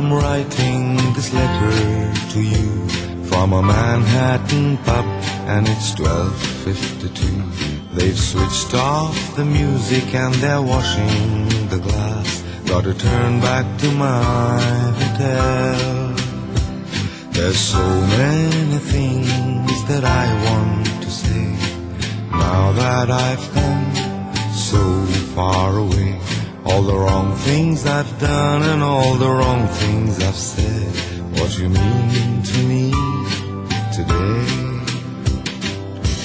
I'm writing this letter to you from a Manhattan pub, and it's 12:52. They've switched off the music and they're washing the glass. Gotta turn back to my hotel. There's so many things that I want to say, now that I've come so far away. All the wrong things I've done and all the wrong things I've said. What you mean to me today?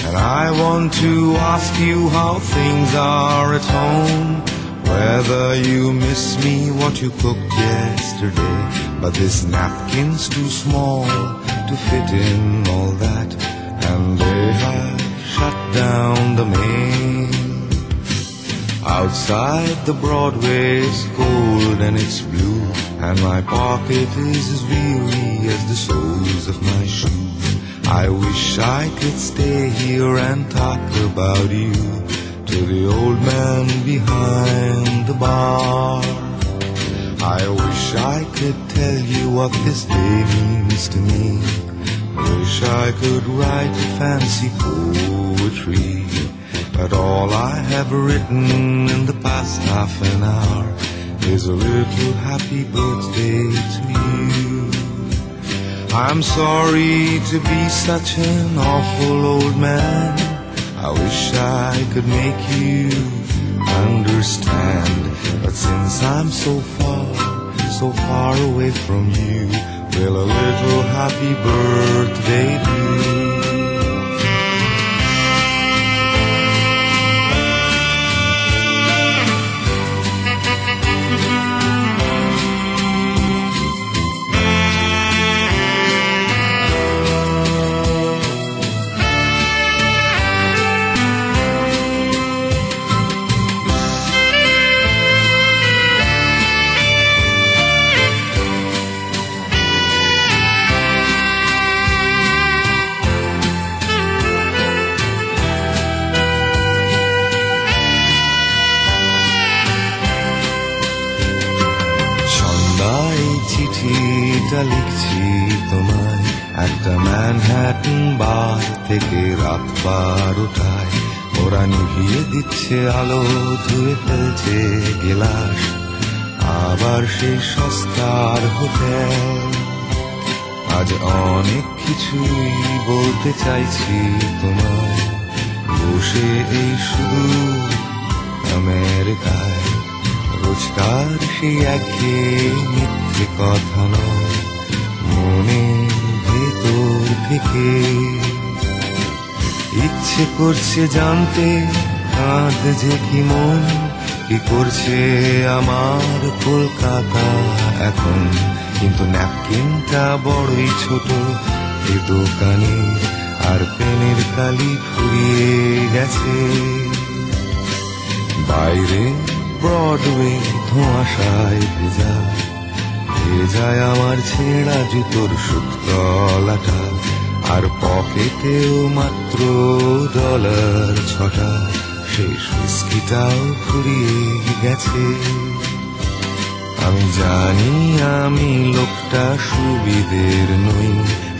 And I want to ask you how things are at home, whether you miss me, what you cooked yesterday. But this napkin's too small to fit in all that, and they have shut down the main. Outside the Broadway's cold and it's blue, and my pocket is as weary as the soles of my shoes. I wish I could stay here and talk about you to the old man behind the bar. I wish I could tell you what this day means to me. Wish I could write fancy poetry, but all I have written in the past half an hour is a little happy birthday to you. I'm sorry to be such an awful old man. I wish I could make you understand, but since I'm so far away from you, will a little happy birthday do? চিঠিটা লিখছি তোমায় একটা Manhattan বার থেকে রাত 12টায়। ওরা নিভিয়ে দিচ্ছে আলো, ধুয়ে ফেলছে গেলাস, আবার সেই সস্তার হোটেল। আজ অনেক কিছুই বলতে চাইছি তোমায়, বসে এই শুধু আমেরিকায়। রোজকার সেই একঘেয়ে মিথ্যে কথা নয়, মনের ভেতর থেকে ইচ্ছে করছে জানতে কাঁদছে কি মন, কি করছে আমার কলকাতা এখন। কিন্তু ন্যাপকিনটা বড়ই ছোট এ দোকানে, আর পেনের কালি ফুরিয়ে গেছে। বাইরে ব্রডওয়ে ধোঁয়াশায় ভেজায় আমার ছেঁড়া জুতোর সুতলাটা, আর পকেটেও মাত্র $6টা। শেষ হুইস্কিটাও ফুরিয়ে গেছে। আমি জানি আমি লোকটা সুবিধের নই,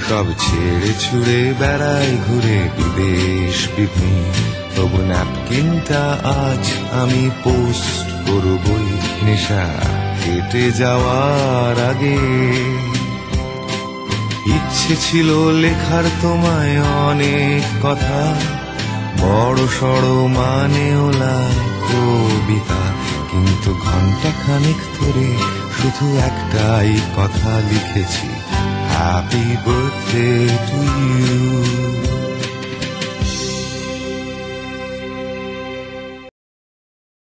সব ছেড়ে ছুড়ে বেড়াই ঘুরে বিদেশ বিভূমি। তবু ন্যাপকিনটা আজ আমি পোস্ট করবই নেশা কেটে যাওয়ার আগে। ইচ্ছে ছিল লেখার তোমায় অনেক কথা, বড় সড় মানেওলা কবিতা, কিন্তু ঘন্টা খানেক ধরে শুধু একটাই কথা লিখেছি, হ্যাপি বার্থডে টু ইউ।